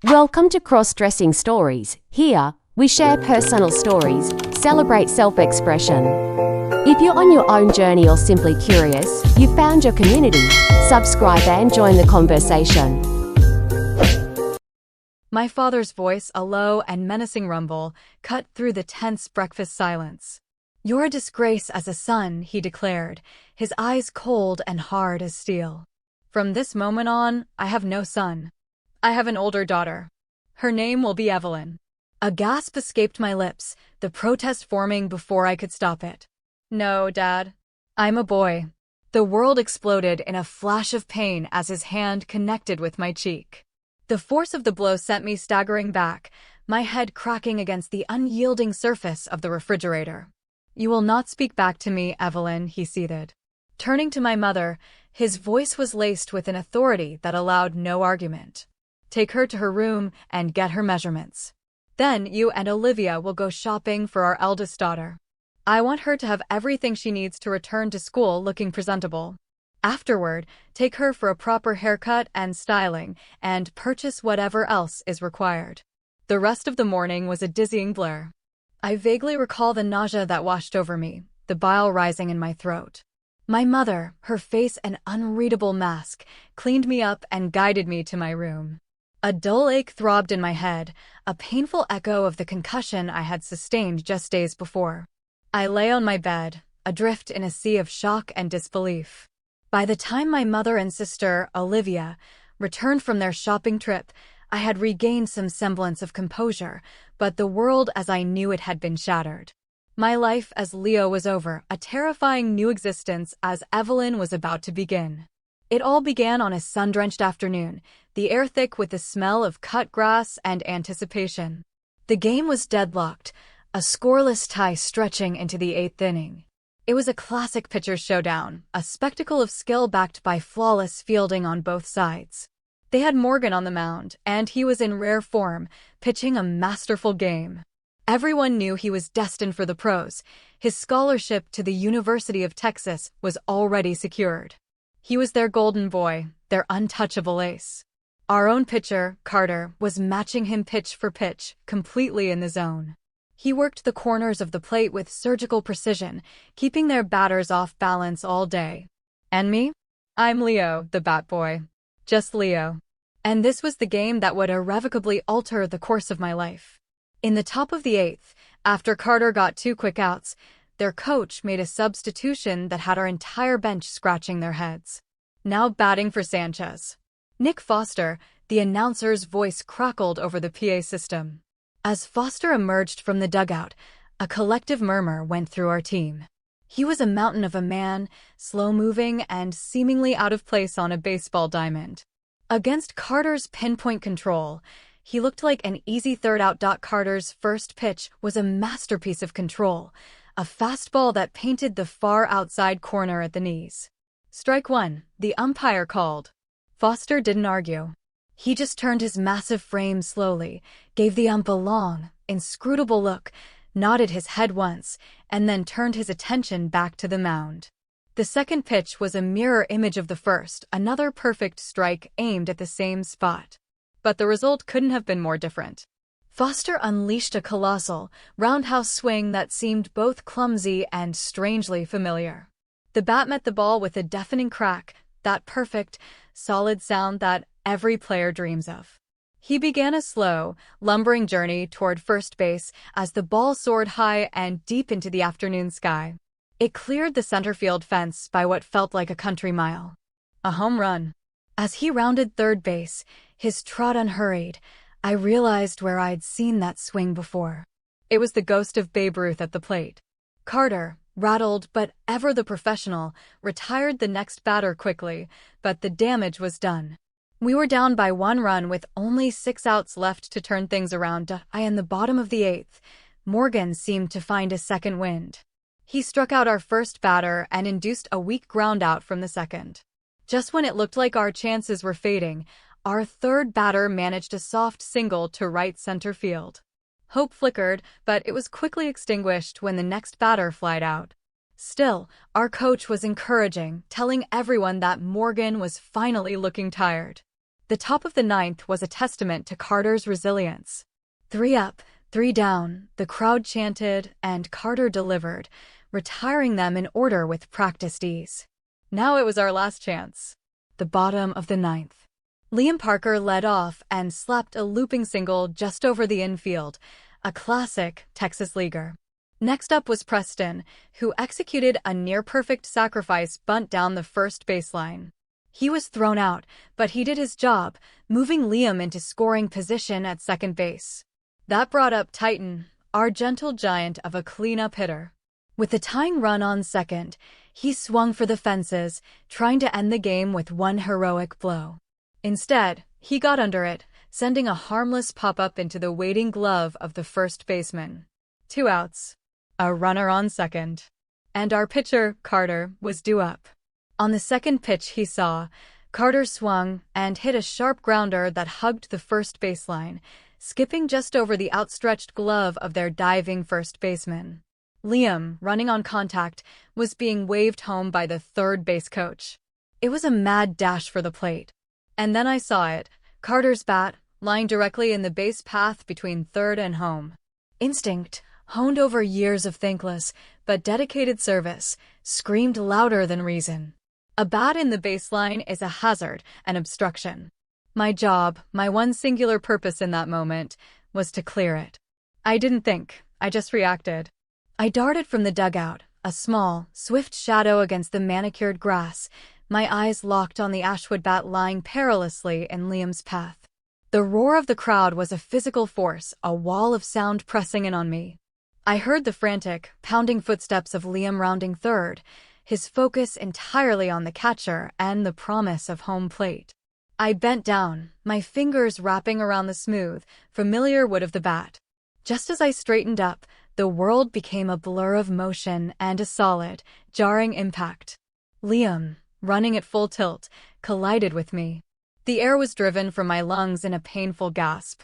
Welcome to Crossdressing Stories. Here, we share personal stories, celebrate self-expression. If you're on your own journey or simply curious, you've found your community. Subscribe and join the conversation. My father's voice, a low and menacing rumble, cut through the tense breakfast silence. "You're a disgrace as a son," he declared, his eyes cold and hard as steel. "From this moment on, I have no son. I have an older daughter. Her name will be Evelyn." A gasp escaped my lips, the protest forming before I could stop it. "No, Dad. I'm a boy." The world exploded in a flash of pain as his hand connected with my cheek. The force of the blow sent me staggering back, my head cracking against the unyielding surface of the refrigerator. "You will not speak back to me, Evelyn," he seethed. Turning to my mother, his voice was laced with an authority that allowed no argument. "Take her to her room and get her measurements. Then you and Olivia will go shopping for our eldest daughter. I want her to have everything she needs to return to school looking presentable. Afterward, take her for a proper haircut and styling, and purchase whatever else is required." The rest of the morning was a dizzying blur. I vaguely recall the nausea that washed over me, the bile rising in my throat. My mother, her face an unreadable mask, cleaned me up and guided me to my room. A dull ache throbbed in my head, a painful echo of the concussion I had sustained just days before. I lay on my bed, adrift in a sea of shock and disbelief. By the time my mother and sister, Olivia, returned from their shopping trip, I had regained some semblance of composure, but the world as I knew it had been shattered. My life as Leo was over, a terrifying new existence as Evelyn was about to begin. It all began on a sun-drenched afternoon, the air thick with the smell of cut grass and anticipation. The game was deadlocked, a scoreless tie stretching into the eighth inning. It was a classic pitcher's showdown, a spectacle of skill backed by flawless fielding on both sides. They had Morgan on the mound, and he was in rare form, pitching a masterful game. Everyone knew he was destined for the pros. His scholarship to the University of Texas was already secured. He was their golden boy, their untouchable ace. Our own pitcher, Carter, was matching him pitch for pitch, completely in the zone. He worked the corners of the plate with surgical precision, keeping their batters off balance all day. And me? I'm Leo, the bat boy. Just Leo. And this was the game that would irrevocably alter the course of my life. In the top of the eighth, after Carter got 2 quick outs, their coach made a substitution that had our entire bench scratching their heads. "Now batting for Sanchez. Nick Foster," the announcer's voice crackled over the PA system. As Foster emerged from the dugout, a collective murmur went through our team. He was a mountain of a man, slow-moving and seemingly out of place on a baseball diamond. Against Carter's pinpoint control, he looked like an easy third out. Carter's first pitch was a masterpiece of control, a fastball that painted the far outside corner at the knees. "Strike one," the umpire called. Foster didn't argue. He just turned his massive frame slowly, gave the ump a long, inscrutable look, nodded his head once, and then turned his attention back to the mound. The second pitch was a mirror image of the first, another perfect strike aimed at the same spot. But the result couldn't have been more different. Foster unleashed a colossal, roundhouse swing that seemed both clumsy and strangely familiar. The bat met the ball with a deafening crack, that perfect, solid sound that every player dreams of. He began a slow, lumbering journey toward first base as the ball soared high and deep into the afternoon sky. It cleared the center field fence by what felt like a country mile. A home run. As he rounded third base, his trot unhurried, I realized where I'd seen that swing before. It was the ghost of Babe Ruth at the plate. Carter, rattled but ever the professional, retired the next batter quickly, but the damage was done. We were down by 1 run with only 6 outs left to turn things around. In the bottom of the eighth, Morgan seemed to find a second wind. He struck out our first batter and induced a weak ground out from the second. Just when it looked like our chances were fading, our third batter managed a soft single to right center field. Hope flickered, but it was quickly extinguished when the next batter flied out. Still, our coach was encouraging, telling everyone that Morgan was finally looking tired. The top of the ninth was a testament to Carter's resilience. 3 up, 3 down, the crowd chanted, and Carter delivered, retiring them in order with practiced ease. Now it was our last chance. The bottom of the ninth. Liam Parker led off and slapped a looping single just over the infield, a classic Texas leaguer. Next up was Preston, who executed a near-perfect sacrifice bunt down the first baseline. He was thrown out, but he did his job, moving Liam into scoring position at second base. That brought up Titan, our gentle giant of a cleanup hitter. With the tying run on second, he swung for the fences, trying to end the game with one heroic blow. Instead, he got under it, sending a harmless pop-up into the waiting glove of the first baseman. 2 outs. A runner on second. And our pitcher, Carter, was due up. On the second pitch he saw, Carter swung and hit a sharp grounder that hugged the first baseline, skipping just over the outstretched glove of their diving first baseman. Liam, running on contact, was being waved home by the third base coach. It was a mad dash for the plate. And then I saw it, Carter's bat, lying directly in the base path between third and home. Instinct, honed over years of thankless but dedicated service, screamed louder than reason. A bat in the baseline is a hazard, an obstruction. My job, my one singular purpose in that moment, was to clear it. I didn't think, I just reacted. I darted from the dugout, a small, swift shadow against the manicured grass, my eyes locked on the Ashwood bat lying perilously in Liam's path. The roar of the crowd was a physical force, a wall of sound pressing in on me. I heard the frantic, pounding footsteps of Liam rounding third, his focus entirely on the catcher and the promise of home plate. I bent down, my fingers wrapping around the smooth, familiar wood of the bat. Just as I straightened up, the world became a blur of motion and a solid, jarring impact. Liam, running at full tilt, collided with me. The air was driven from my lungs in a painful gasp.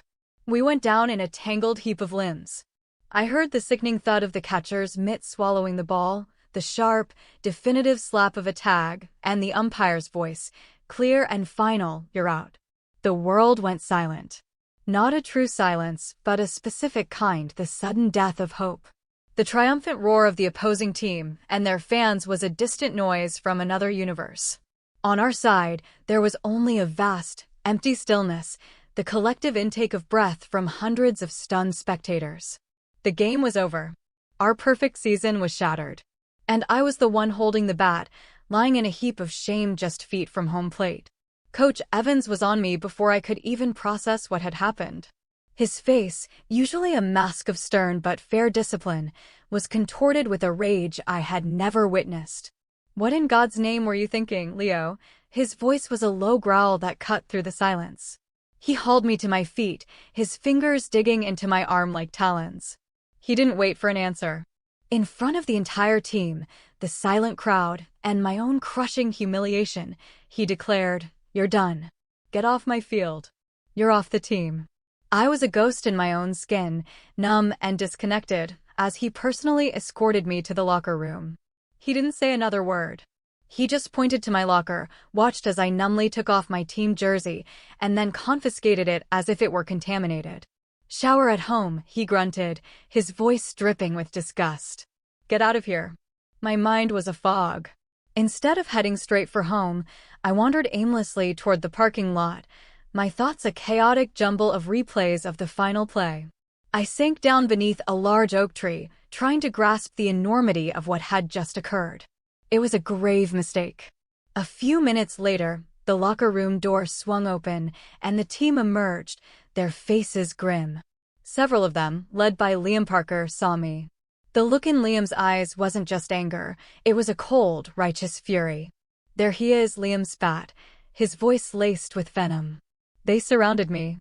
We went down in a tangled heap of limbs. I heard the sickening thud of the catcher's mitt swallowing the ball, the sharp, definitive slap of a tag, and the umpire's voice, clear and final, "You're out." The world went silent. Not a true silence, but a specific kind, the sudden death of hope. The triumphant roar of the opposing team and their fans was a distant noise from another universe. On our side, there was only a vast, empty stillness, the collective intake of breath from hundreds of stunned spectators. The game was over. Our perfect season was shattered. And I was the one holding the bat, lying in a heap of shame just feet from home plate. Coach Evans was on me before I could even process what had happened. His face, usually a mask of stern but fair discipline, was contorted with a rage I had never witnessed. "What in God's name were you thinking, Leo?" His voice was a low growl that cut through the silence. He hauled me to my feet, his fingers digging into my arm like talons. He didn't wait for an answer. In front of the entire team, the silent crowd, and my own crushing humiliation, he declared, "You're done. Get off my field. You're off the team." I was a ghost in my own skin, numb and disconnected, as he personally escorted me to the locker room. He didn't say another word. He just pointed to my locker, watched as I numbly took off my team jersey, and then confiscated it as if it were contaminated. "Shower at home," he grunted, his voice dripping with disgust. "Get out of here." My mind was a fog. Instead of heading straight for home, I wandered aimlessly toward the parking lot, my thoughts a chaotic jumble of replays of the final play. I sank down beneath a large oak tree, trying to grasp the enormity of what had just occurred. It was a grave mistake. A few minutes later, the locker room door swung open, and the team emerged, their faces grim. Several of them, led by Liam Parker, saw me. The look in Liam's eyes wasn't just anger, it was a cold, righteous fury. "There he is," Liam spat, his voice laced with venom. They surrounded me.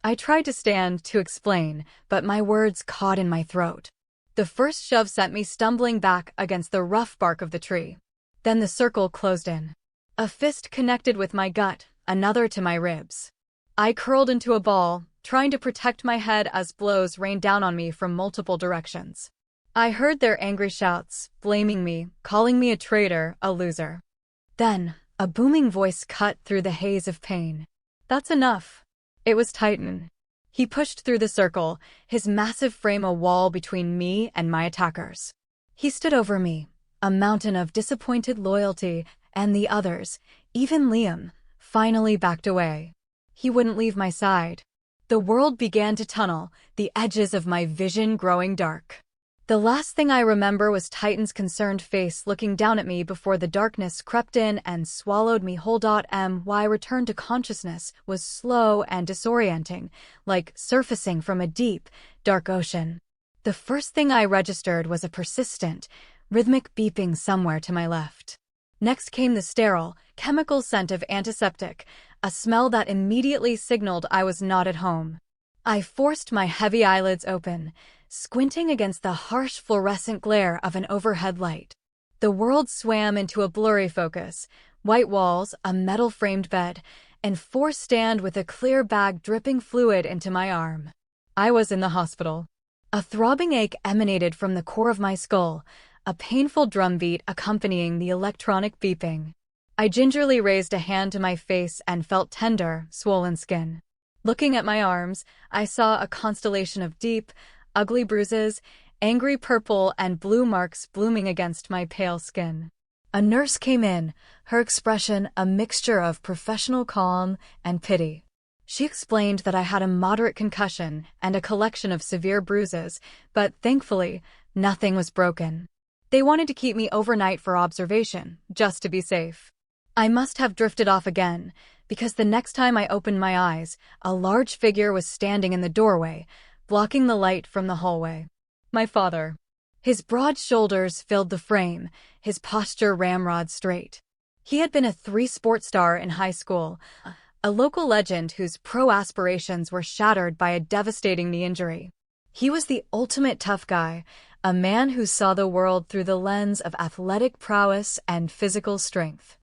I tried to stand, to explain, but my words caught in my throat. The first shove sent me stumbling back against the rough bark of the tree. Then the circle closed in. A fist connected with my gut, another to my ribs. I curled into a ball, trying to protect my head as blows rained down on me from multiple directions. I heard their angry shouts, blaming me, calling me a traitor, a loser. Then, a booming voice cut through the haze of pain. That's enough. It was Titan. He pushed through the circle, his massive frame a wall between me and my attackers. He stood over me, a mountain of disappointed loyalty, and the others, even Liam, finally backed away. He wouldn't leave my side. The world began to tunnel, the edges of my vision growing dark. The last thing I remember was Titan's concerned face looking down at me before the darkness crept in and swallowed me whole. My return to consciousness was slow and disorienting, like surfacing from a deep, dark ocean. The first thing I registered was a persistent, rhythmic beeping somewhere to my left. Next came the sterile, chemical scent of antiseptic, a smell that immediately signaled I was not at home. I forced my heavy eyelids open, squinting against the harsh fluorescent glare of an overhead light. The world swam into a blurry focus: white walls, a metal-framed bed, and forced stand with a clear bag dripping fluid into my arm. I was in the hospital. A throbbing ache emanated from the core of my skull, a painful drumbeat accompanying the electronic beeping. I gingerly raised a hand to my face and felt tender, swollen skin. Looking at my arms, I saw a constellation of deep, ugly bruises, angry purple and blue marks blooming against my pale skin. A nurse came in, her expression a mixture of professional calm and pity. She explained that I had a moderate concussion and a collection of severe bruises, but thankfully, nothing was broken. They wanted to keep me overnight for observation, just to be safe. I must have drifted off again, because the next time I opened my eyes, a large figure was standing in the doorway, blocking the light from the hallway. My father. His broad shoulders filled the frame, his posture ramrod straight. He had been a three-sport star in high school, a local legend whose pro aspirations were shattered by a devastating knee injury. He was the ultimate tough guy, a man who saw the world through the lens of athletic prowess and physical strength.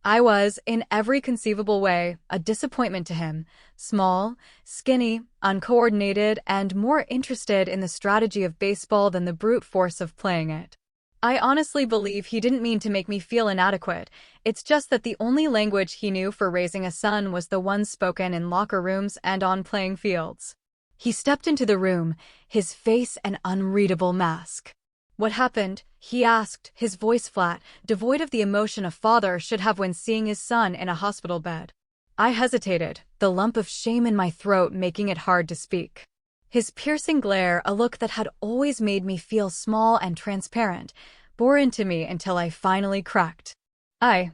I was, in every conceivable way, a disappointment to him: small, skinny, uncoordinated, and more interested in the strategy of baseball than the brute force of playing it. I honestly believe he didn't mean to make me feel inadequate. It's just that the only language he knew for raising a son was the one spoken in locker rooms and on playing fields. He stepped into the room, his face an unreadable mask. "What happened?" he asked, his voice flat, devoid of the emotion a father should have when seeing his son in a hospital bed. I hesitated, the lump of shame in my throat making it hard to speak. His piercing glare, a look that had always made me feel small and transparent, bore into me until I finally cracked. I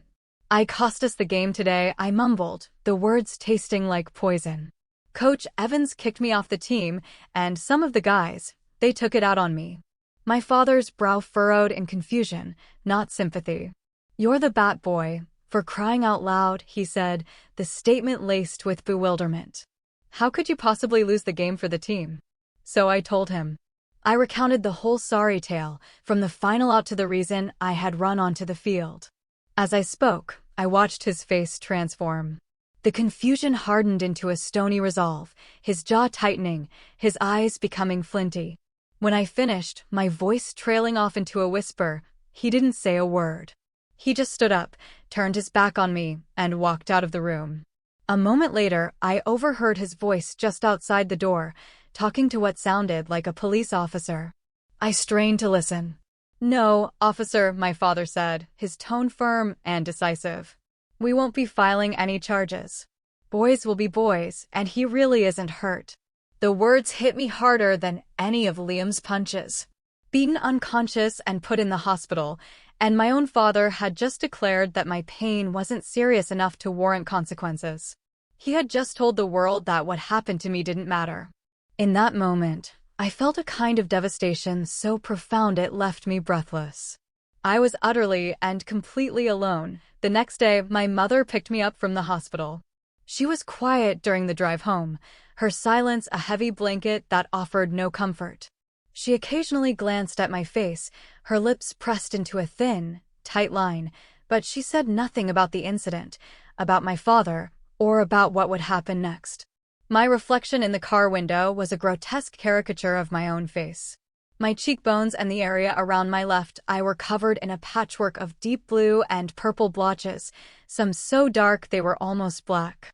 cost us the game today," I mumbled, the words tasting like poison. "Coach Evans kicked me off the team, and some of the guys, they took it out on me." My father's brow furrowed in confusion, not sympathy. "You're the bat boy, for crying out loud," he said, the statement laced with bewilderment. "How could you possibly lose the game for the team?" So I told him. I recounted the whole sorry tale, from the final out to the reason I had run onto the field. As I spoke, I watched his face transform. The confusion hardened into a stony resolve, his jaw tightening, his eyes becoming flinty. When I finished, my voice trailing off into a whisper, he didn't say a word. He just stood up, turned his back on me, and walked out of the room. A moment later, I overheard his voice just outside the door, talking to what sounded like a police officer. I strained to listen. "No, officer," my father said, his tone firm and decisive. "We won't be filing any charges. Boys will be boys, and he really isn't hurt." The words hit me harder than any of Liam's punches. Beaten unconscious and put in the hospital, and my own father had just declared that my pain wasn't serious enough to warrant consequences. He had just told the world that what happened to me didn't matter. In that moment, I felt a kind of devastation so profound it left me breathless. I was utterly and completely alone. The next day, my mother picked me up from the hospital. She was quiet during the drive home, her silence a heavy blanket that offered no comfort. She occasionally glanced at my face, her lips pressed into a thin, tight line, but she said nothing about the incident, about my father, or about what would happen next. My reflection in the car window was a grotesque caricature of my own face. My cheekbones and the area around my left eye were covered in a patchwork of deep blue and purple blotches, some so dark they were almost black.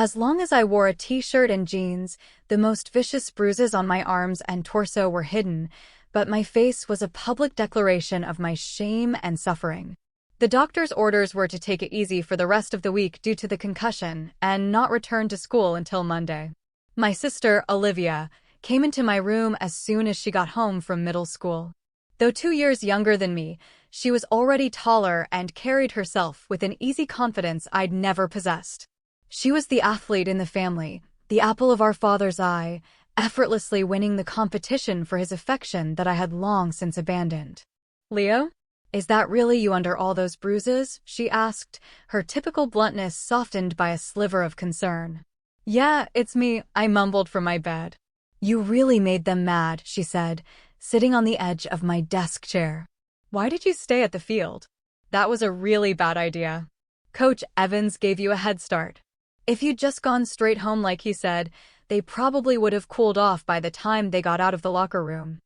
As long as I wore a t-shirt and jeans, the most vicious bruises on my arms and torso were hidden, but my face was a public declaration of my shame and suffering. The doctor's orders were to take it easy for the rest of the week due to the concussion and not return to school until Monday. My sister, Olivia, came into my room as soon as she got home from middle school. Though 2 years younger than me, she was already taller and carried herself with an easy confidence I'd never possessed. She was the athlete in the family, the apple of our father's eye, effortlessly winning the competition for his affection that I had long since abandoned. "Leo? Is that really you under all those bruises?" she asked, her typical bluntness softened by a sliver of concern. "Yeah, it's me," I mumbled from my bed. "You really made them mad," she said, sitting on the edge of my desk chair. "Why did you stay at the field?" "That was a really bad idea. Coach Evans gave you a head start. If you'd just gone straight home like he said, they probably would have cooled off by the time they got out of the locker room."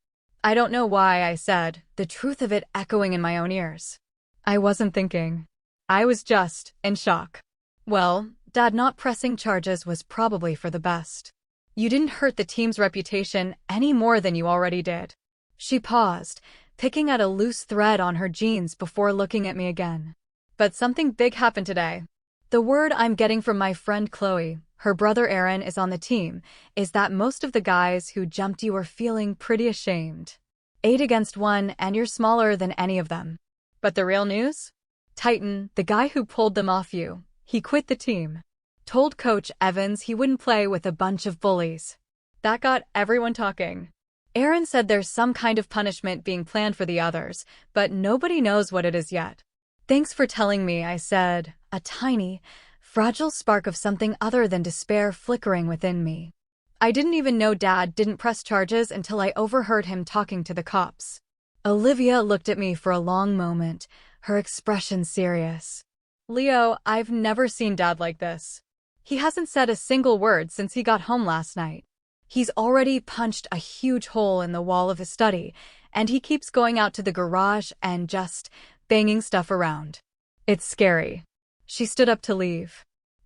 "I don't know why," I said, the truth of it echoing in my own ears. "I wasn't thinking. I was just in shock." "Well, Dad not pressing charges was probably for the best. You didn't hurt the team's reputation any more than you already did." She paused, picking at a loose thread on her jeans before looking at me again. "But something big happened today. The word I'm getting from my friend Chloe, her brother Aaron is on the team, is that most of the guys who jumped you are feeling pretty ashamed. 8 against 1 and you're smaller than any of them. But the real news? Titan, the guy who pulled them off you, he quit the team. Told Coach Evans he wouldn't play with a bunch of bullies." That got everyone talking. "Aaron said there's some kind of punishment being planned for the others, but nobody knows what it is yet." "Thanks for telling me," I said, a tiny, fragile spark of something other than despair flickering within me. I didn't even know Dad didn't press charges until I overheard him talking to the cops. Olivia looked at me for a long moment, her expression serious. "Leo, I've never seen Dad like this. He hasn't said a single word since he got home last night. He's already punched a huge hole in the wall of his study, and he keeps going out to the garage and just banging stuff around. It's scary." She stood up to leave.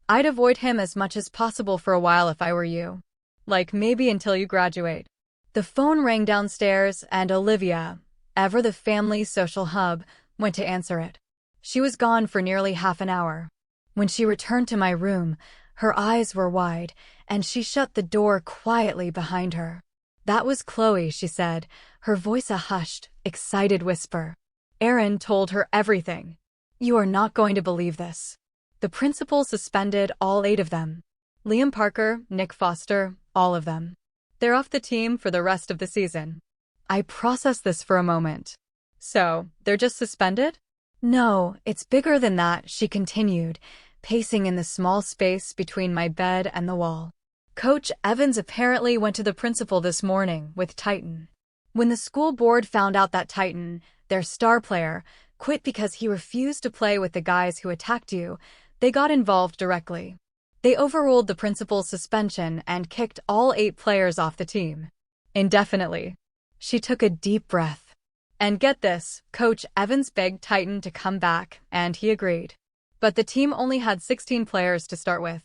"I'd avoid him as much as possible for a while if I were you. Like maybe until you graduate." The phone rang downstairs and Olivia, ever the family's social hub, went to answer it. She was gone for nearly half an hour. When she returned to my room, her eyes were wide, and she shut the door quietly behind her. "That was Chloe," she said, her voice a hushed, excited whisper. "Aaron told her everything. You are not going to believe this. The principal suspended all 8 of them. Liam Parker, Nick Foster, all of them. They're off the team for the rest of the season." I processed this for a moment. "So, they're just suspended?" "No, it's bigger than that," she continued, pacing in the small space between my bed and the wall. "Coach Evans apparently went to the principal this morning with Titan. When the school board found out that Titan, their star player, quit because he refused to play with the guys who attacked you, they got involved directly. They overruled the principal's suspension and kicked all 8 players off the team. Indefinitely." She took a deep breath. "And get this, Coach Evans begged Titan to come back, and he agreed. But the team only had 16 players to start with.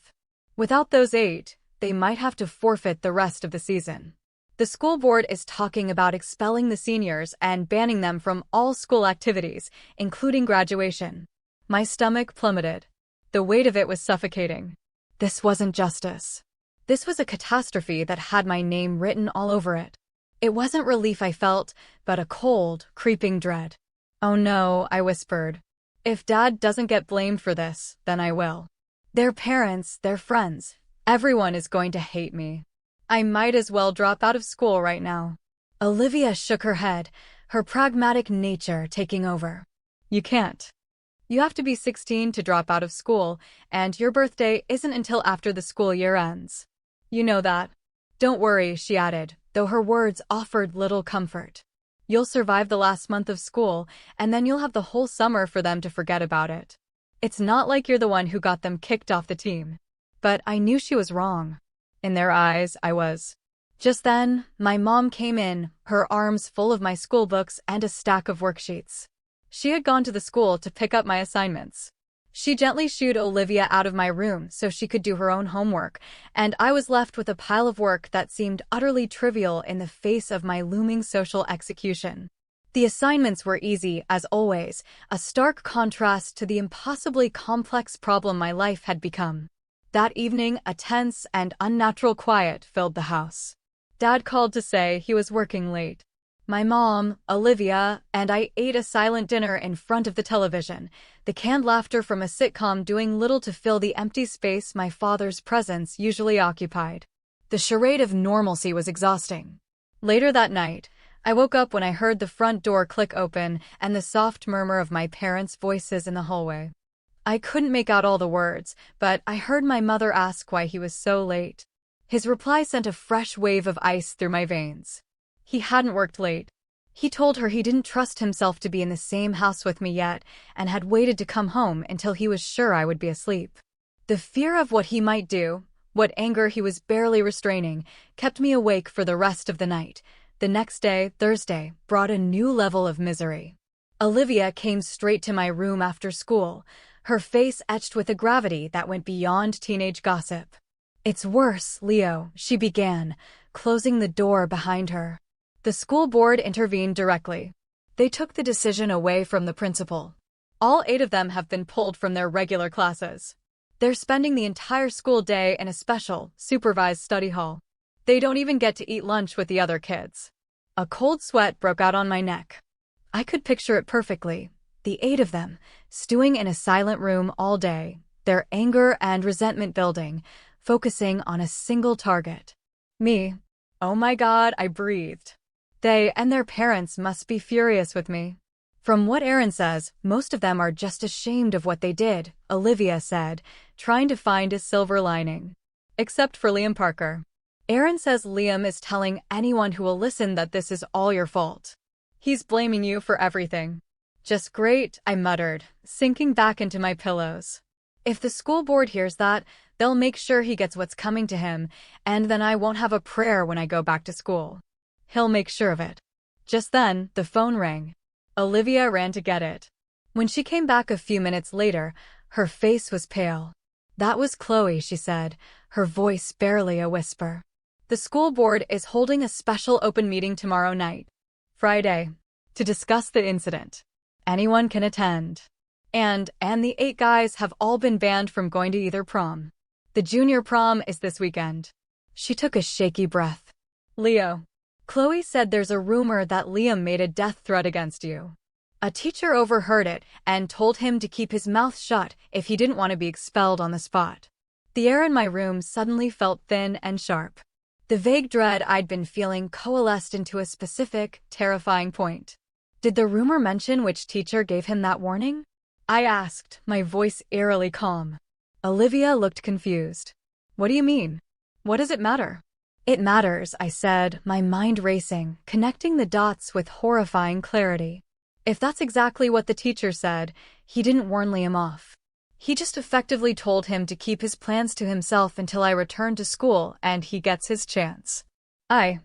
Without those 8, they might have to forfeit the rest of the season. The school board is talking about expelling the seniors and banning them from all school activities, including graduation." My stomach plummeted. The weight of it was suffocating. This wasn't justice. This was a catastrophe that had my name written all over it. It wasn't relief I felt, but a cold, creeping dread. "Oh no," I whispered. "If Dad doesn't get blamed for this, then I will. Their parents, their friends, everyone is going to hate me. I might as well drop out of school right now." Olivia shook her head, her pragmatic nature taking over. "You can't. You have to be 16 to drop out of school, and your birthday isn't until after the school year ends. You know that." "Don't worry," she added, though her words offered little comfort. "You'll survive the last month of school, and then you'll have the whole summer for them to forget about it. It's not like you're the one who got them kicked off the team." But I knew she was wrong. In their eyes, I was. Just then, my mom came in, her arms full of my school books and a stack of worksheets. She had gone to the school to pick up my assignments. She gently shooed Olivia out of my room so she could do her own homework, and I was left with a pile of work that seemed utterly trivial in the face of my looming social execution. The assignments were easy, as always, a stark contrast to the impossibly complex problem my life had become. That evening, a tense and unnatural quiet filled the house. Dad called to say he was working late. My mom, Olivia, and I ate a silent dinner in front of the television, the canned laughter from a sitcom doing little to fill the empty space my father's presence usually occupied. The charade of normalcy was exhausting. Later that night, I woke up when I heard the front door click open and the soft murmur of my parents' voices in the hallway. I couldn't make out all the words, but I heard my mother ask why he was so late. His reply sent a fresh wave of ice through my veins. He hadn't worked late. He told her he didn't trust himself to be in the same house with me yet and had waited to come home until he was sure I would be asleep. The fear of what he might do, what anger he was barely restraining, kept me awake for the rest of the night. The next day, Thursday, brought a new level of misery. Olivia came straight to my room after school, her face etched with a gravity that went beyond teenage gossip. "It's worse, Leo," she began, closing the door behind her. The school board intervened directly. They took the decision away from the principal. All 8 of them have been pulled from their regular classes. They're spending the entire school day in a special, supervised study hall. They don't even get to eat lunch with the other kids. A cold sweat broke out on my neck. I could picture it perfectly. The 8 of them, stewing in a silent room all day, their anger and resentment building, focusing on a single target. Me. Oh my God, I breathed. They and their parents must be furious with me. From what Aaron says, most of them are just ashamed of what they did, Olivia said, trying to find a silver lining. Except for Liam Parker. Aaron says Liam is telling anyone who will listen that this is all your fault. He's blaming you for everything. Just great, I muttered, sinking back into my pillows. If the school board hears that, they'll make sure he gets what's coming to him, and then I won't have a prayer when I go back to school. He'll make sure of it. Just then, the phone rang. Olivia ran to get it. When she came back a few minutes later, her face was pale. "That was Chloe," she said, her voice barely a whisper. "The school board is holding a special open meeting tomorrow night, Friday, to discuss the incident. Anyone can attend. And the 8 guys have all been banned from going to either prom. The junior prom is this weekend." She took a shaky breath. "Leo. Chloe said there's a rumor that Liam made a death threat against you. A teacher overheard it and told him to keep his mouth shut if he didn't want to be expelled on the spot." The air in my room suddenly felt thin and sharp. The vague dread I'd been feeling coalesced into a specific, terrifying point. "Did the rumor mention which teacher gave him that warning?" I asked, my voice eerily calm. Olivia looked confused. "What do you mean? What does it matter?" "It matters," I said, my mind racing, connecting the dots with horrifying clarity. "If that's exactly what the teacher said, he didn't warn Liam off. He just effectively told him to keep his plans to himself until I return to school and he gets his chance." I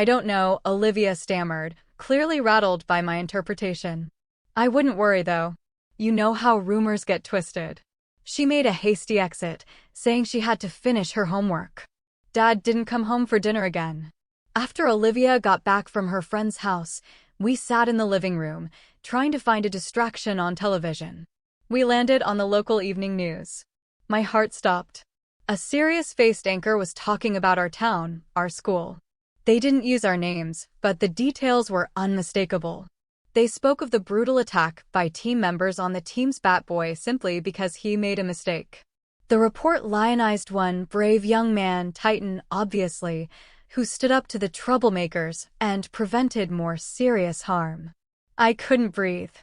don't know," Olivia stammered, clearly rattled by my interpretation. "I wouldn't worry, though. You know how rumors get twisted." She made a hasty exit, saying she had to finish her homework. Dad didn't come home for dinner again. After Olivia got back from her friend's house, we sat in the living room, trying to find a distraction on television. We landed on the local evening news. My heart stopped. A serious-faced anchor was talking about our town, our school. They didn't use our names, but the details were unmistakable. They spoke of the brutal attack by team members on the team's bat boy simply because he made a mistake. The report lionized one brave young man, Titan obviously, who stood up to the troublemakers and prevented more serious harm. I couldn't breathe.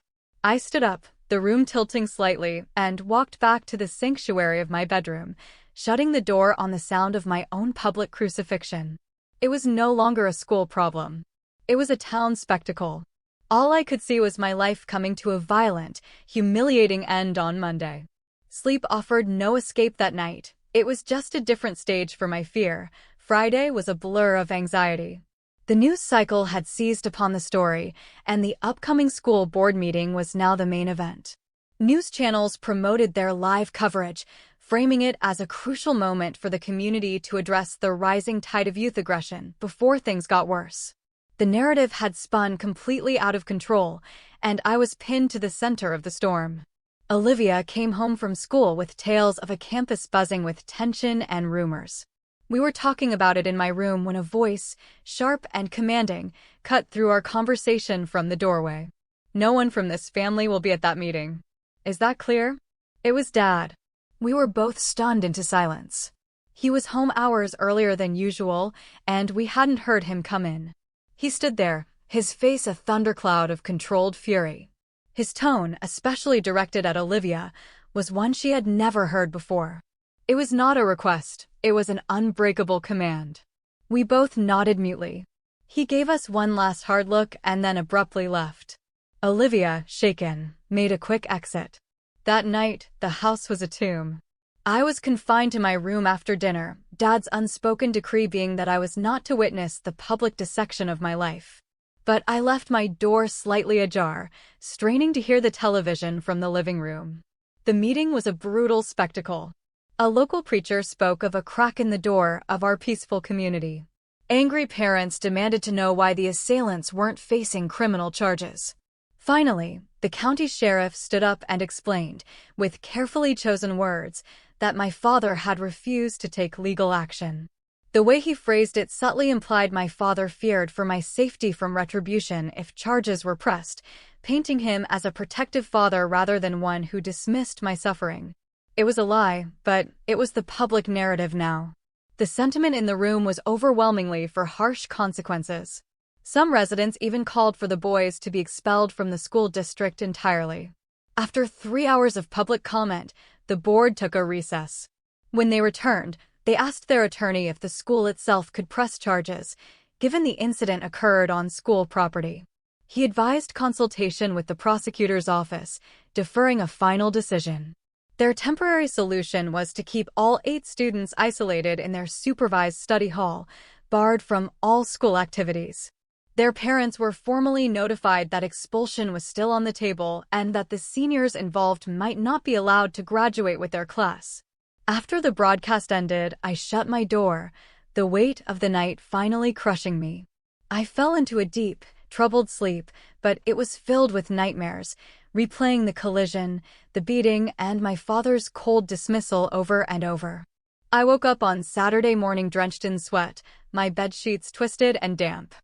I stood up, the room tilting slightly, and walked back to the sanctuary of my bedroom, shutting the door on the sound of my own public crucifixion. It was no longer a school problem. It was a town spectacle. All I could see was my life coming to a violent, humiliating end on Monday. Sleep offered no escape that night. It was just a different stage for my fear. Friday was a blur of anxiety. The news cycle had seized upon the story, and the upcoming school board meeting was now the main event. News channels promoted their live coverage, framing it as a crucial moment for the community to address the rising tide of youth aggression before things got worse. The narrative had spun completely out of control, and I was pinned to the center of the storm. Olivia came home from school with tales of a campus buzzing with tension and rumors. We were talking about it in my room when a voice, sharp and commanding, cut through our conversation from the doorway. "No one from this family will be at that meeting. Is that clear?" It was Dad. We were both stunned into silence. He was home hours earlier than usual, and we hadn't heard him come in. He stood there, his face a thundercloud of controlled fury. His tone, especially directed at Olivia, was one she had never heard before. It was not a request, it was an unbreakable command. We both nodded mutely. He gave us one last hard look and then abruptly left. Olivia, shaken, made a quick exit. That night, the house was a tomb. I was confined to my room after dinner, Dad's unspoken decree being that I was not to witness the public dissection of my life. But I left my door slightly ajar, straining to hear the television from the living room. The meeting was a brutal spectacle. A local preacher spoke of a crack in the door of our peaceful community. Angry parents demanded to know why the assailants weren't facing criminal charges. Finally, the county sheriff stood up and explained, with carefully chosen words, that my father had refused to take legal action. The way he phrased it subtly implied my father feared for my safety from retribution if charges were pressed, painting him as a protective father rather than one who dismissed my suffering. It was a lie, but it was the public narrative now. The sentiment in the room was overwhelmingly for harsh consequences. Some residents even called for the boys to be expelled from the school district entirely. After 3 hours of public comment, the board took a recess. When they returned, they asked their attorney if the school itself could press charges, given the incident occurred on school property. He advised consultation with the prosecutor's office, deferring a final decision. Their temporary solution was to keep all 8 students isolated in their supervised study hall, barred from all school activities. Their parents were formally notified that expulsion was still on the table and that the seniors involved might not be allowed to graduate with their class. After the broadcast ended, I shut my door, the weight of the night finally crushing me. I fell into a deep, troubled sleep, but it was filled with nightmares, replaying the collision, the beating, and my father's cold dismissal over and over. I woke up on Saturday morning drenched in sweat, my bedsheets twisted and damp.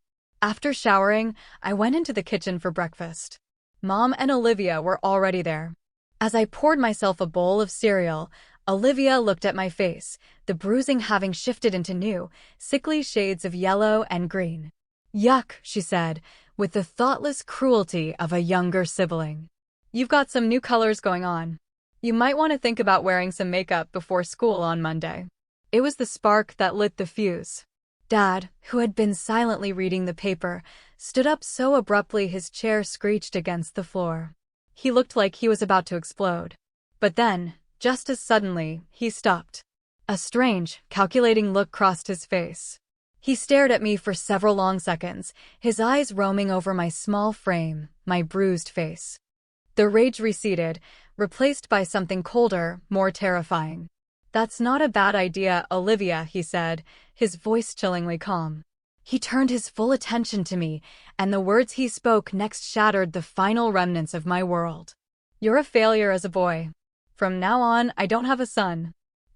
After showering, I went into the kitchen for breakfast. Mom and Olivia were already there. As I poured myself a bowl of cereal, Olivia looked at my face, the bruising having shifted into new, sickly shades of yellow and green. "Yuck," she said, with the thoughtless cruelty of a younger sibling. "You've got some new colors going on. You might want to think about wearing some makeup before school on Monday." It was the spark that lit the fuse. Dad, who had been silently reading the paper, stood up so abruptly his chair screeched against the floor. He looked like he was about to explode. But then, just as suddenly, he stopped. A strange, calculating look crossed his face. He stared at me for several long seconds, his eyes roaming over my small frame, my bruised face. The rage receded, replaced by something colder, more terrifying. "That's not a bad idea, Olivia," he said, his voice chillingly calm. He turned his full attention to me, and the words he spoke next shattered the final remnants of my world. "You're a failure as a boy. From now on, I don't have a son.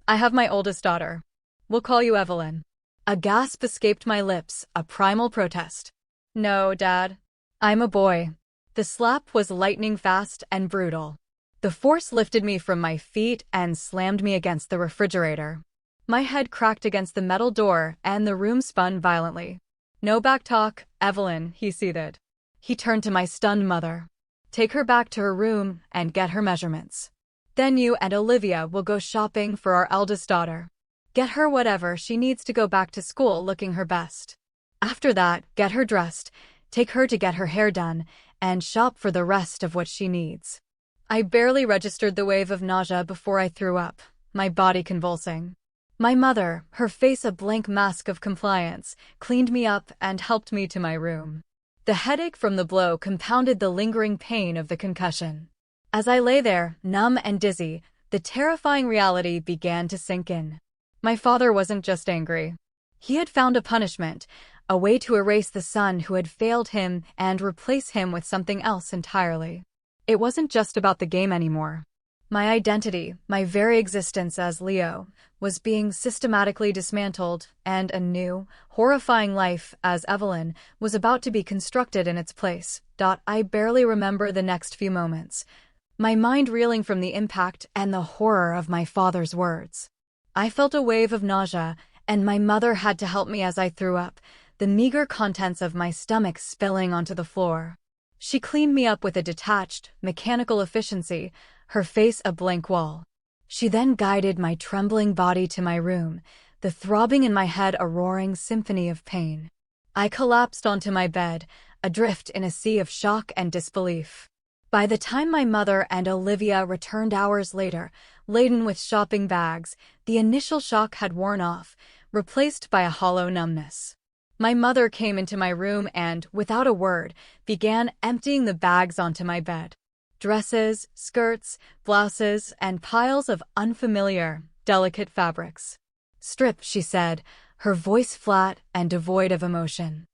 I have my oldest daughter. We'll call you Evelyn." A gasp escaped my lips, a primal protest. "No, Dad. I'm a boy." The slap was lightning fast and brutal. The force lifted me from my feet and slammed me against the refrigerator. My head cracked against the metal door and the room spun violently. "No back talk, Evelyn," he seethed. He turned to my stunned mother. "Take her back to her room and get her measurements. Then you and Olivia will go shopping for our eldest daughter. Get her whatever she needs to go back to school looking her best. After that, get her dressed, take her to get her hair done, and shop for the rest of what she needs." I barely registered the wave of nausea before I threw up, my body convulsing. My mother, her face a blank mask of compliance, cleaned me up and helped me to my room. The headache from the blow compounded the lingering pain of the concussion. As I lay there, numb and dizzy, the terrifying reality began to sink in. My father wasn't just angry. He had found a punishment, a way to erase the son who had failed him and replace him with something else entirely. It wasn't just about the game anymore. My identity, my very existence as Leo, was being systematically dismantled, and a new, horrifying life as Evelyn was about to be constructed in its place. I barely remember the next few moments, my mind reeling from the impact and the horror of my father's words. I felt a wave of nausea, and my mother had to help me as I threw up, the meager contents of my stomach spilling onto the floor. She cleaned me up with a detached, mechanical efficiency, her face a blank wall. She then guided my trembling body to my room, the throbbing in my head a roaring symphony of pain. I collapsed onto my bed, adrift in a sea of shock and disbelief. By the time my mother and Olivia returned hours later, laden with shopping bags, the initial shock had worn off, replaced by a hollow numbness. My mother came into my room and, without a word, began emptying the bags onto my bed. Dresses, skirts, blouses, and piles of unfamiliar, delicate fabrics. "Strip," she said, her voice flat and devoid of emotion.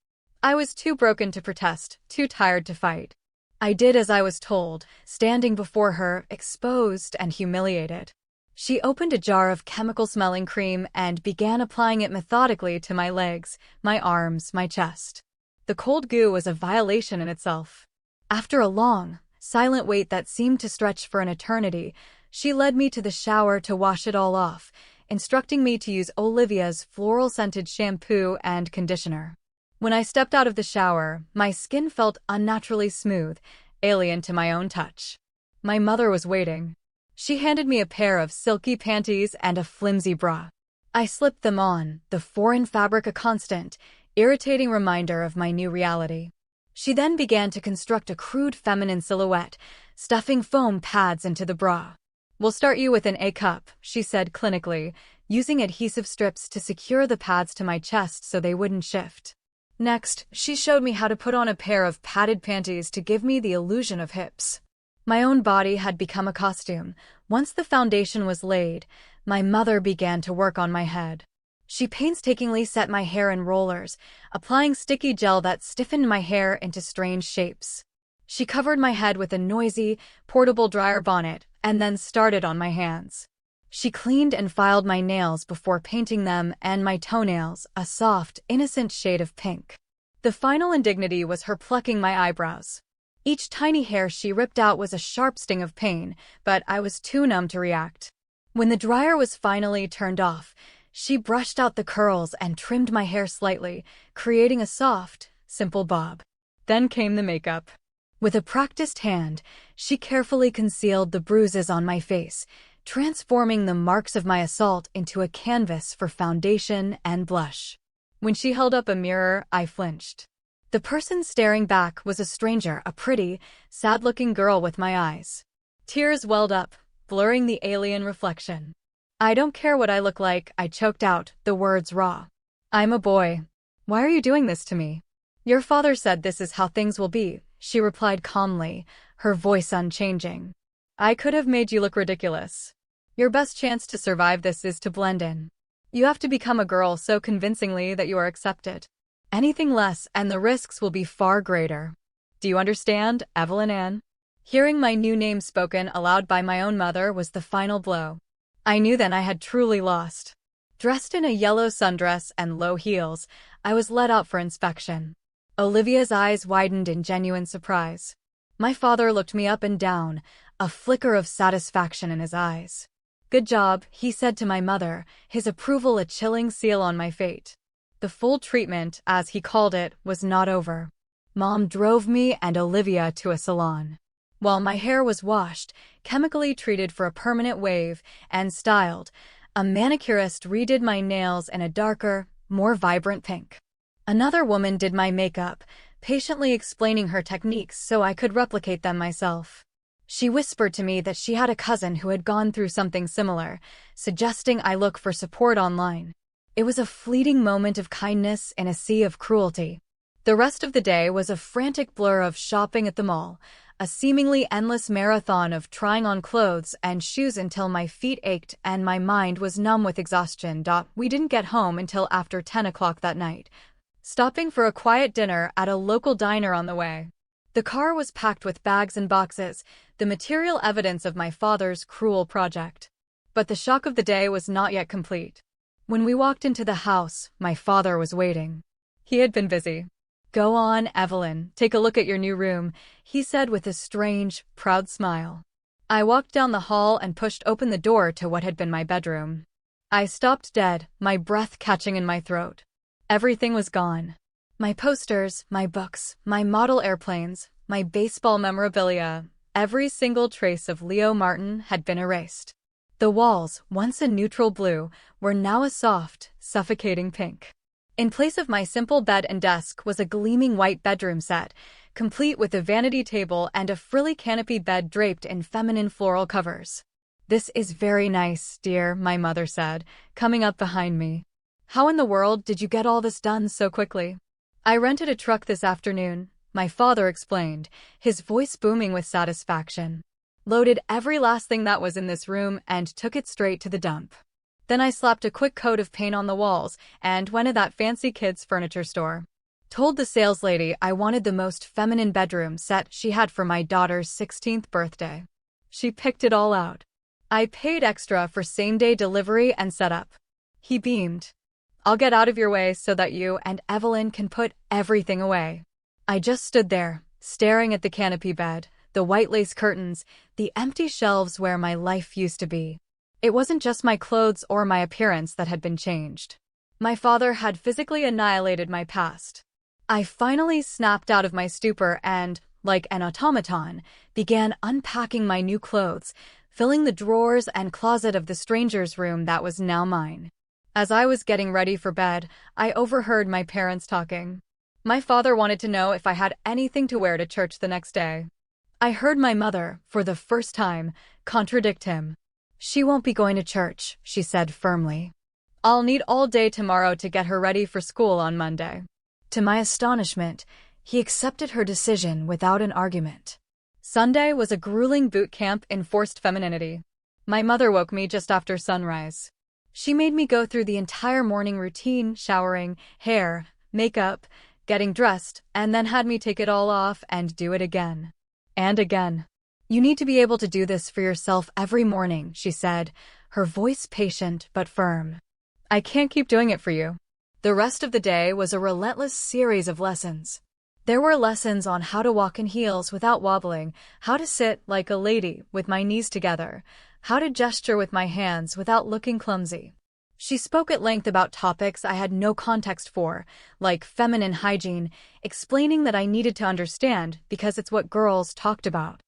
I was too broken to protest, too tired to fight. I did as I was told, standing before her, exposed and humiliated. She opened a jar of chemical-smelling cream and began applying it methodically to my legs, my arms, my chest. The cold goo was a violation in itself. After a long, silent wait that seemed to stretch for an eternity, she led me to the shower to wash it all off, instructing me to use Olivia's floral-scented shampoo and conditioner. When I stepped out of the shower, my skin felt unnaturally smooth, alien to my own touch. My mother was waiting. She handed me a pair of silky panties and a flimsy bra. I slipped them on, the foreign fabric a constant, irritating reminder of my new reality. She then began to construct a crude feminine silhouette, stuffing foam pads into the bra. "We'll start you with an A cup," she said clinically, using adhesive strips to secure the pads to my chest so they wouldn't shift. Next, she showed me how to put on a pair of padded panties to give me the illusion of hips. My own body had become a costume. Once the foundation was laid, my mother began to work on my head. She painstakingly set my hair in rollers, applying sticky gel that stiffened my hair into strange shapes. She covered my head with a noisy, portable dryer bonnet, and then started on my hands. She cleaned and filed my nails before painting them and my toenails a soft, innocent shade of pink. The final indignity was her plucking my eyebrows. Each tiny hair she ripped out was a sharp sting of pain, but I was too numb to react. When the dryer was finally turned off, she brushed out the curls and trimmed my hair slightly, creating a soft, simple bob. Then came the makeup. With a practiced hand, she carefully concealed the bruises on my face, transforming the marks of my assault into a canvas for foundation and blush. When she held up a mirror, I flinched. The person staring back was a stranger, a pretty, sad-looking girl with my eyes. Tears welled up, blurring the alien reflection. "I don't care what I look like," I choked out, the words raw. "I'm a boy. Why are you doing this to me?" "Your father said this is how things will be," she replied calmly, her voice unchanging. "I could have made you look ridiculous. Your best chance to survive this is to blend in. You have to become a girl so convincingly that you are accepted. Anything less and the risks will be far greater. Do you understand, Evelyn Ann?" Hearing my new name spoken aloud by my own mother was the final blow. I knew then I had truly lost. Dressed in a yellow sundress and low heels, I was led out for inspection. Olivia's eyes widened in genuine surprise. My father looked me up and down, a flicker of satisfaction in his eyes. "Good job," he said to my mother, his approval a chilling seal on my fate. The full treatment, as he called it, was not over. Mom drove me and Olivia to a salon. While my hair was washed, chemically treated for a permanent wave, and styled, a manicurist redid my nails in a darker, more vibrant pink. Another woman did my makeup, patiently explaining her techniques so I could replicate them myself. She whispered to me that she had a cousin who had gone through something similar, suggesting I look for support online. It was a fleeting moment of kindness in a sea of cruelty. The rest of the day was a frantic blur of shopping at the mall, a seemingly endless marathon of trying on clothes and shoes until my feet ached and my mind was numb with exhaustion. We didn't get home until after 10 o'clock that night, stopping for a quiet dinner at a local diner on the way. The car was packed with bags and boxes, the material evidence of my father's cruel project. But the shock of the day was not yet complete. When we walked into the house, my father was waiting. He had been busy. "Go on, Evelyn, take a look at your new room," he said with a strange, proud smile. I walked down the hall and pushed open the door to what had been my bedroom. I stopped dead, my breath catching in my throat. Everything was gone. My posters, my books, my model airplanes, my baseball memorabilia, every single trace of Leo Martin had been erased. The walls, once a neutral blue, were now a soft, suffocating pink. In place of my simple bed and desk was a gleaming white bedroom set, complete with a vanity table and a frilly canopy bed draped in feminine floral covers. "This is very nice, dear," my mother said, coming up behind me. "How in the world did you get all this done so quickly?" "I rented a truck this afternoon," my father explained, his voice booming with satisfaction. "Loaded every last thing that was in this room and took it straight to the dump. Then I slapped a quick coat of paint on the walls and went to that fancy kids' furniture store. Told the sales lady I wanted the most feminine bedroom set she had for my daughter's 16th birthday. She picked it all out. I paid extra for same-day delivery and setup." He beamed. "I'll get out of your way so that you and Evelyn can put everything away." I just stood there, staring at the canopy bed, the white lace curtains, the empty shelves where my life used to be. It wasn't just my clothes or my appearance that had been changed. My father had physically annihilated my past. I finally snapped out of my stupor and, like an automaton, began unpacking my new clothes, filling the drawers and closet of the stranger's room that was now mine. As I was getting ready for bed, I overheard my parents talking. My father wanted to know if I had anything to wear to church the next day. I heard my mother, for the first time, contradict him. "She won't be going to church," she said firmly. "I'll need all day tomorrow to get her ready for school on Monday." To my astonishment, he accepted her decision without an argument. Sunday was a grueling boot camp in forced femininity. My mother woke me just after sunrise. She made me go through the entire morning routine, showering, hair, makeup, getting dressed, and then had me take it all off and do it again. And again. "You need to be able to do this for yourself every morning," she said, her voice patient but firm. "I can't keep doing it for you." The rest of the day was a relentless series of lessons. There were lessons on how to walk in heels without wobbling, how to sit like a lady with my knees together, how to gesture with my hands without looking clumsy. She spoke at length about topics I had no context for, like feminine hygiene, explaining that I needed to understand because it's what girls talked about.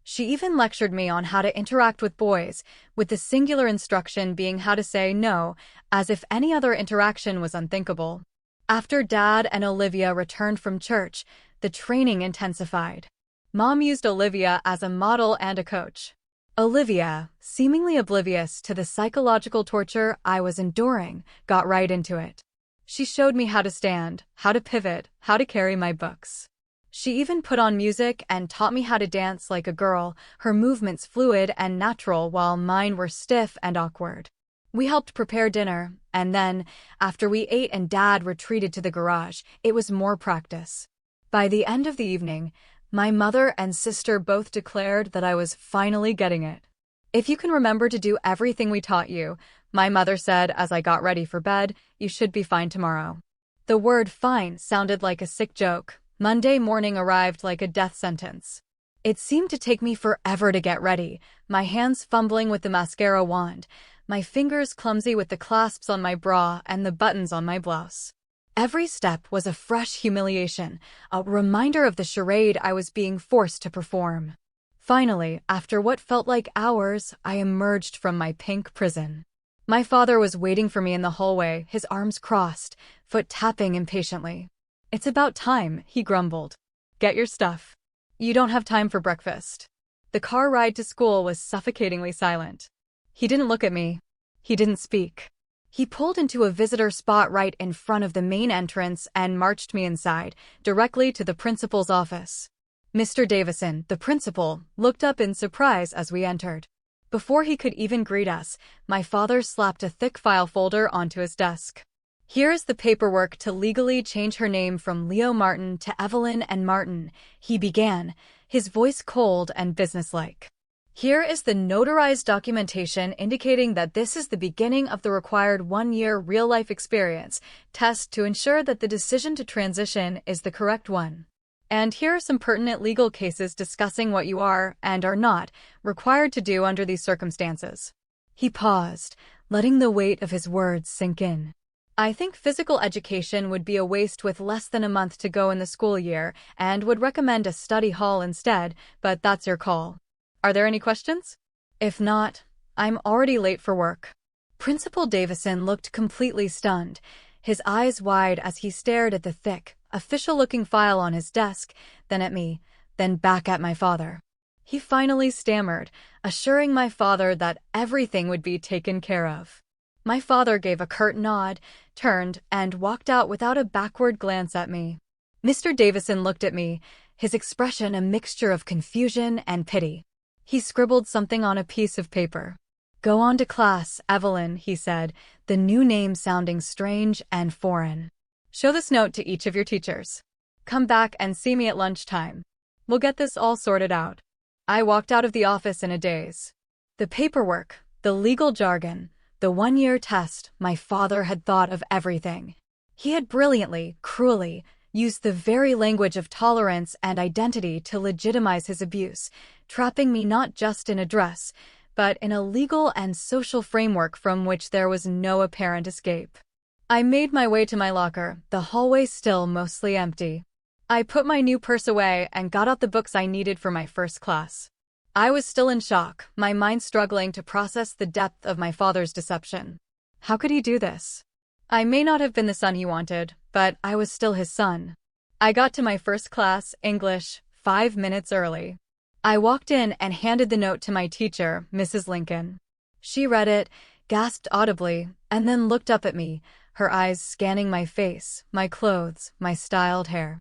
She even lectured me on how to interact with boys, with the singular instruction being how to say no, as if any other interaction was unthinkable. After Dad and Olivia returned from church, the training intensified. Mom used Olivia as a model and a coach. Olivia, seemingly oblivious to the psychological torture I was enduring, got right into it. She showed me how to stand, how to pivot, how to carry my books. She even put on music and taught me how to dance like a girl, her movements fluid and natural while mine were stiff and awkward. We helped prepare dinner, and then, after we ate and Dad retreated to the garage, it was more practice. By the end of the evening, my mother and sister both declared that I was finally getting it. "If you can remember to do everything we taught you," my mother said as I got ready for bed, "you should be fine tomorrow." The word "fine" sounded like a sick joke. Monday morning arrived like a death sentence. It seemed to take me forever to get ready, my hands fumbling with the mascara wand, my fingers clumsy with the clasps on my bra and the buttons on my blouse. Every step was a fresh humiliation, a reminder of the charade I was being forced to perform. Finally, after what felt like hours, I emerged from my pink prison. My father was waiting for me in the hallway, his arms crossed, foot tapping impatiently. "It's about time," he grumbled. "Get your stuff. You don't have time for breakfast." The car ride to school was suffocatingly silent. He didn't look at me. He didn't speak. He pulled into a visitor spot right in front of the main entrance and marched me inside, directly to the principal's office. Mr. Davison, the principal, looked up in surprise as we entered. Before he could even greet us, my father slapped a thick file folder onto his desk. "Here is the paperwork to legally change her name from Leo Martin to Evelyn and Martin," he began, his voice cold and businesslike. "Here is the notarized documentation indicating that this is the beginning of the required 1-year real-life experience test to ensure that the decision to transition is the correct one. And here are some pertinent legal cases discussing what you are, and are not, required to do under these circumstances." He paused, letting the weight of his words sink in. "I think physical education would be a waste with less than a month to go in the school year, and would recommend a study hall instead, but that's your call. Are there any questions? If not, I'm already late for work." Principal Davison looked completely stunned, his eyes wide as he stared at the thick, official-looking file on his desk, then at me, then back at my father. He finally stammered, assuring my father that everything would be taken care of. My father gave a curt nod, turned, and walked out without a backward glance at me. Mr. Davison looked at me, his expression a mixture of confusion and pity. He scribbled something on a piece of paper. "Go on to class, Evelyn," he said, the new name sounding strange and foreign. "Show this note to each of your teachers. Come back and see me at lunchtime. We'll get this all sorted out." I walked out of the office in a daze. The paperwork, the legal jargon, the 1-year test, my father had thought of everything. He had brilliantly, cruelly, used the very language of tolerance and identity to legitimize his abuse, trapping me not just in a dress, but in a legal and social framework from which there was no apparent escape. I made my way to my locker, the hallway still mostly empty. I put my new purse away and got out the books I needed for my first class. I was still in shock, my mind struggling to process the depth of my father's deception. How could he do this? I may not have been the son he wanted, but I was still his son. I got to my first class, English, 5 minutes early. I walked in and handed the note to my teacher, Mrs. Lincoln. She read it, gasped audibly, and then looked up at me, her eyes scanning my face, my clothes, my styled hair.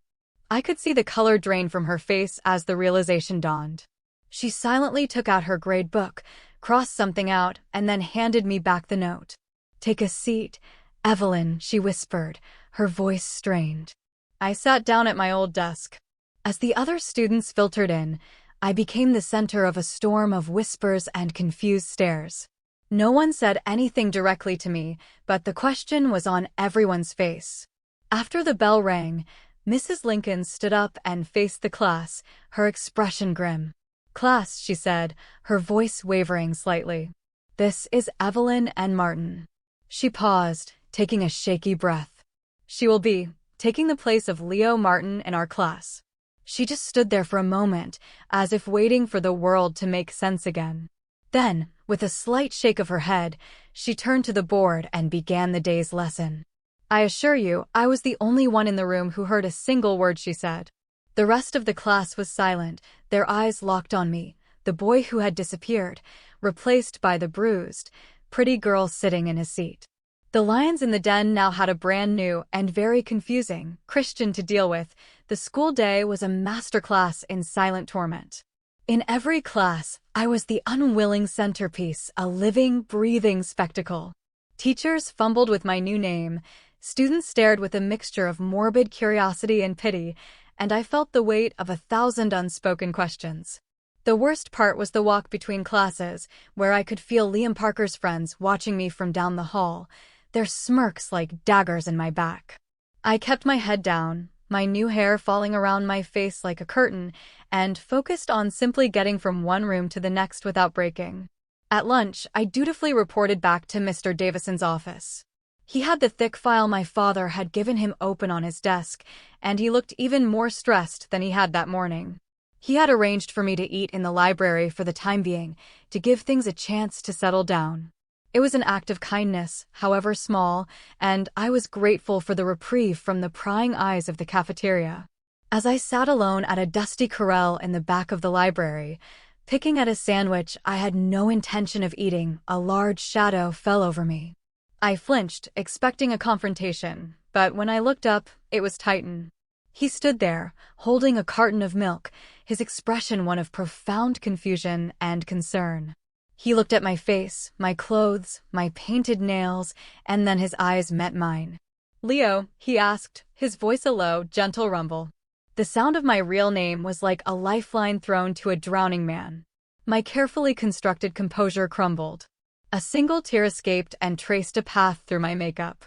I could see the color drain from her face as the realization dawned. She silently took out her grade book, crossed something out, and then handed me back the note. "Take a seat, Evelyn," she whispered, her voice strained. I sat down at my old desk. As the other students filtered in, I became the center of a storm of whispers and confused stares. No one said anything directly to me, but the question was on everyone's face. After the bell rang, Mrs. Lincoln stood up and faced the class, her expression grim. "Class," she said, her voice wavering slightly. "This is Evelyn and Martin." She paused, taking a shaky breath. "She will be taking the place of Leo Martin in our class." She just stood there for a moment, as if waiting for the world to make sense again. Then, with a slight shake of her head, she turned to the board and began the day's lesson. I assure you, I was the only one in the room who heard a single word she said. The rest of the class was silent, their eyes locked on me, the boy who had disappeared, replaced by the bruised, pretty girl sitting in his seat. The lions in the den now had a brand new and very confusing Christian to deal with. The school day was a masterclass in silent torment. In every class, I was the unwilling centerpiece, a living, breathing spectacle. Teachers fumbled with my new name, students stared with a mixture of morbid curiosity and pity, and I felt the weight of 1,000 unspoken questions. The worst part was the walk between classes, where I could feel Liam Parker's friends watching me from down the hall, their smirks like daggers in my back. I kept my head down, my new hair falling around my face like a curtain, and focused on simply getting from one room to the next without breaking. At lunch, I dutifully reported back to Mr. Davison's office. He had the thick file my father had given him open on his desk, and he looked even more stressed than he had that morning. He had arranged for me to eat in the library for the time being, to give things a chance to settle down. It was an act of kindness, however small, and I was grateful for the reprieve from the prying eyes of the cafeteria. As I sat alone at a dusty corral in the back of the library, picking at a sandwich I had no intention of eating, a large shadow fell over me. I flinched, expecting a confrontation, but when I looked up, it was Titan. He stood there, holding a carton of milk, his expression one of profound confusion and concern. He looked at my face, my clothes, my painted nails, and then his eyes met mine. "Leo," he asked, his voice a low, gentle rumble. The sound of my real name was like a lifeline thrown to a drowning man. My carefully constructed composure crumbled. A single tear escaped and traced a path through my makeup.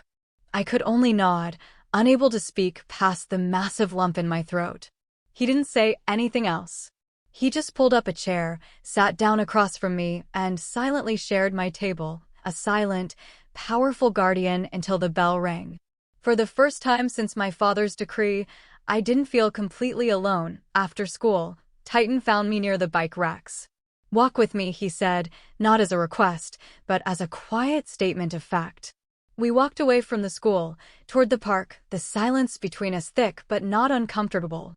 I could only nod, unable to speak past the massive lump in my throat. He didn't say anything else. He just pulled up a chair, sat down across from me, and silently shared my table, a silent, powerful guardian until the bell rang. For the first time since my father's decree, I didn't feel completely alone. After school, Titan found me near the bike racks. "Walk with me," he said, not as a request, but as a quiet statement of fact. We walked away from the school, toward the park, the silence between us thick but not uncomfortable.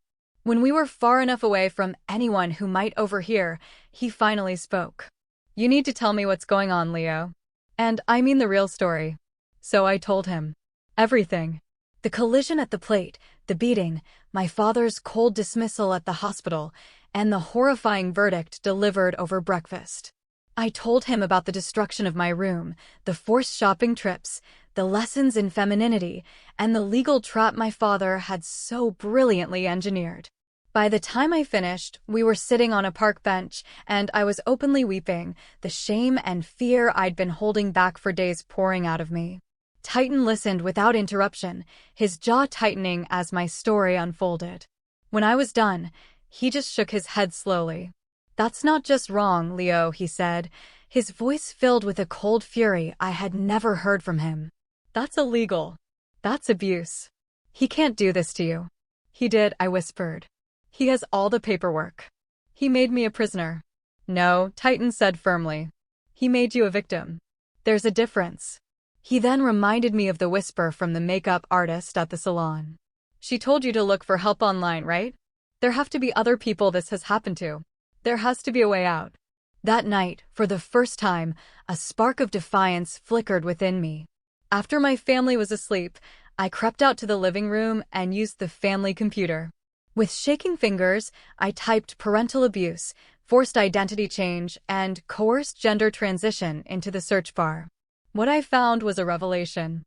When we were far enough away from anyone who might overhear, he finally spoke. "You need to tell me what's going on, Leo. And I mean the real story." So I told him. Everything. The collision at the plate, the beating, my father's cold dismissal at the hospital, and the horrifying verdict delivered over breakfast. I told him about the destruction of my room, the forced shopping trips, the lessons in femininity, and the legal trap my father had so brilliantly engineered. By the time I finished, we were sitting on a park bench, and I was openly weeping, the shame and fear I'd been holding back for days pouring out of me. Titan listened without interruption, his jaw tightening as my story unfolded. When I was done, he just shook his head slowly. "That's not just wrong, Leo," he said, his voice filled with a cold fury I had never heard from him. "That's illegal. That's abuse. He can't do this to you." "He did," I whispered. "He has all the paperwork. He made me a prisoner." "No," Titan said firmly. "He made you a victim. There's a difference." He then reminded me of the whisper from the makeup artist at the salon. "She told you to look for help online, right? There have to be other people this has happened to. There has to be a way out." That night, for the first time, a spark of defiance flickered within me. After my family was asleep, I crept out to the living room and used the family computer. With shaking fingers, I typed parental abuse, forced identity change, and coerced gender transition into the search bar. What I found was a revelation.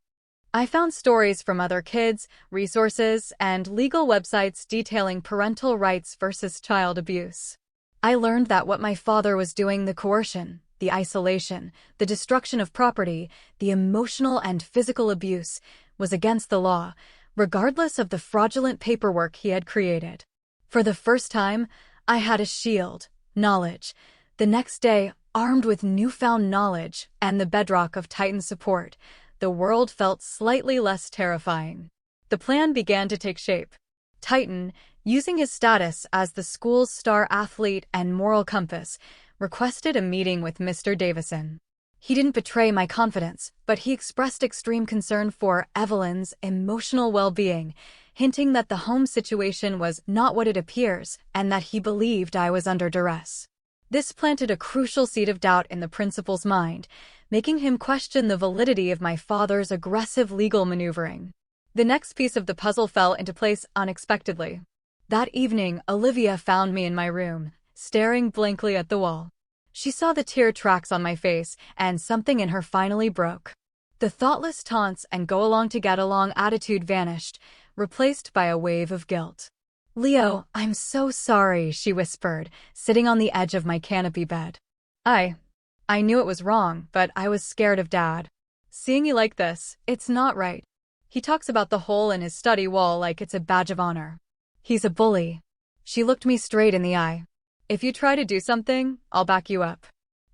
I found stories from other kids, resources, and legal websites detailing parental rights versus child abuse. I learned that what my father was doing, the coercion, the isolation, the destruction of property, the emotional and physical abuse, was against the law, regardless of the fraudulent paperwork he had created. For the first time, I had a shield, knowledge. The next day, armed with newfound knowledge and the bedrock of Titan's support, the world felt slightly less terrifying. The plan began to take shape. Titan, using his status as the school's star athlete and moral compass, requested a meeting with Mr. Davison. He didn't betray my confidence, but he expressed extreme concern for Evelyn's emotional well-being, hinting that the home situation was not what it appears and that he believed I was under duress. This planted a crucial seed of doubt in the principal's mind, making him question the validity of my father's aggressive legal maneuvering. The next piece of the puzzle fell into place unexpectedly. That evening, Olivia found me in my room, staring blankly at the wall. She saw the tear tracks on my face, and something in her finally broke. The thoughtless taunts and go-along-to-get-along attitude vanished, replaced by a wave of guilt. "Leo, I'm so sorry," she whispered, sitting on the edge of my canopy bed. I knew it was wrong, but I was scared of Dad. "Seeing you like this, it's not right. He talks about the hole in his study wall like it's a badge of honor. He's a bully." She looked me straight in the eye. "If you try to do something, I'll back you up.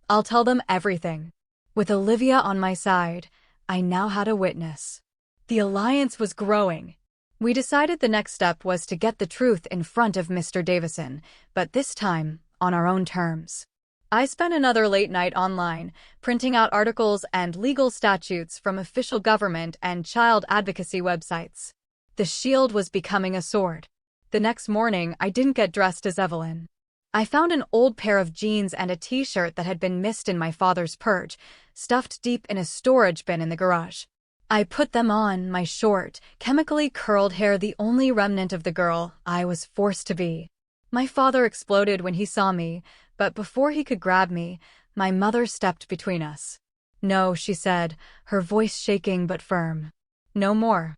I'll tell them everything." With Olivia on my side, I now had a witness. The alliance was growing. We decided the next step was to get the truth in front of Mr. Davison, but this time, on our own terms. I spent another late night online, printing out articles and legal statutes from official government and child advocacy websites. The shield was becoming a sword. The next morning, I didn't get dressed as Evelyn. I found an old pair of jeans and a t-shirt that had been missed in my father's purge, stuffed deep in a storage bin in the garage. I put them on, my short, chemically curled hair the only remnant of the girl I was forced to be. My father exploded when he saw me, but before he could grab me, my mother stepped between us. "No," she said, her voice shaking but firm. "No more."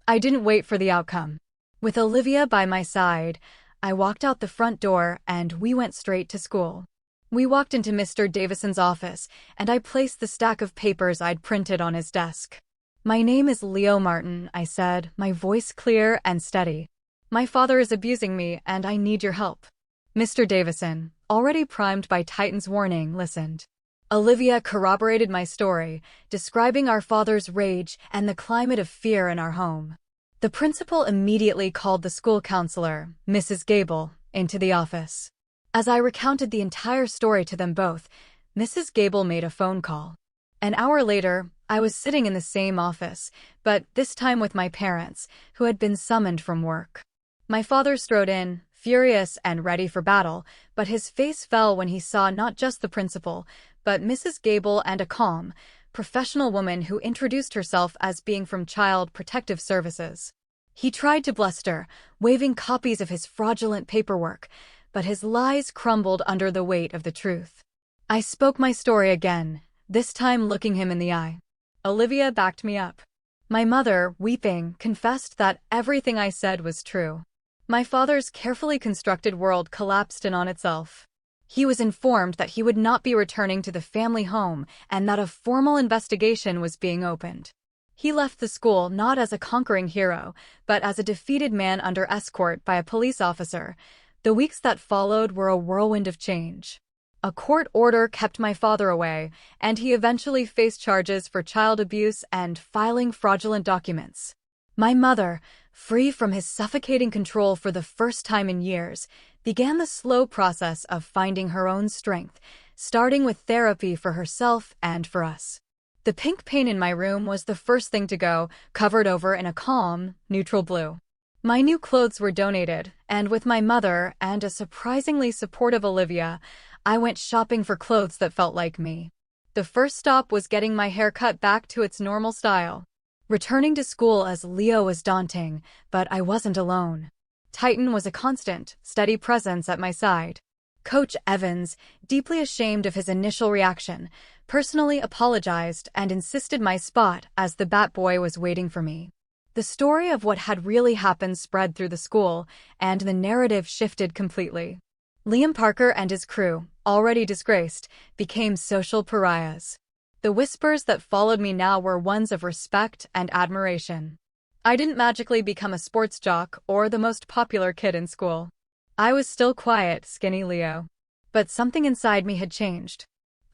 I didn't wait for the outcome. With Olivia by my side, I walked out the front door and we went straight to school. We walked into Mr. Davison's office, and I placed the stack of papers I'd printed on his desk. "My name is Leo Martin," I said, my voice clear and steady. "My father is abusing me, and I need your help." Mr. Davison, already primed by Titan's warning, listened. Olivia corroborated my story, describing our father's rage and the climate of fear in our home. The principal immediately called the school counselor, Mrs. Gable, into the office. As I recounted the entire story to them both, Mrs. Gable made a phone call. An hour later, I was sitting in the same office, but this time with my parents, who had been summoned from work. My father strode in, furious and ready for battle, but his face fell when he saw not just the principal, but Mrs. Gable and a calm, professional woman who introduced herself as being from Child Protective Services. He tried to bluster, waving copies of his fraudulent paperwork, but his lies crumbled under the weight of the truth. I spoke my story again, this time looking him in the eye. Olivia backed me up. My mother, weeping, confessed that everything I said was true. My father's carefully constructed world collapsed in on itself. He was informed that he would not be returning to the family home and that a formal investigation was being opened. He left the school not as a conquering hero, but as a defeated man under escort by a police officer. The weeks that followed were a whirlwind of change. A court order kept my father away, and he eventually faced charges for child abuse and filing fraudulent documents. My mother, free from his suffocating control for the first time in years, began the slow process of finding her own strength, starting with therapy for herself and for us. The pink paint in my room was the first thing to go, covered over in a calm, neutral blue. My new clothes were donated, and with my mother and a surprisingly supportive Olivia, I went shopping for clothes that felt like me. The first stop was getting my hair cut back to its normal style. Returning to school as Leo was daunting, but I wasn't alone. Titan was a constant, steady presence at my side. Coach Evans, deeply ashamed of his initial reaction, personally apologized and insisted my spot as the bat boy was waiting for me. The story of what had really happened spread through the school, and the narrative shifted completely. Liam Parker and his crew, already disgraced, became social pariahs. The whispers that followed me now were ones of respect and admiration. I didn't magically become a sports jock or the most popular kid in school. I was still quiet, skinny Leo. But something inside me had changed.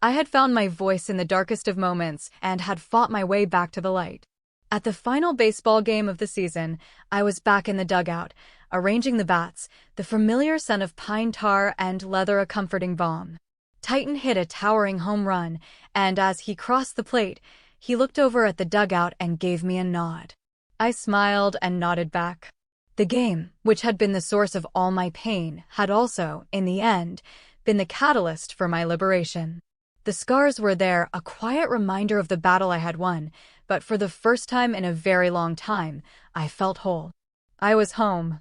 I had found my voice in the darkest of moments and had fought my way back to the light. At the final baseball game of the season, I was back in the dugout, arranging the bats, the familiar scent of pine tar and leather a comforting balm. Titan hit a towering home run, and as he crossed the plate, he looked over at the dugout and gave me a nod. I smiled and nodded back. The game, which had been the source of all my pain, had also, in the end, been the catalyst for my liberation. The scars were there, a quiet reminder of the battle I had won, but for the first time in a very long time, I felt whole. I was home,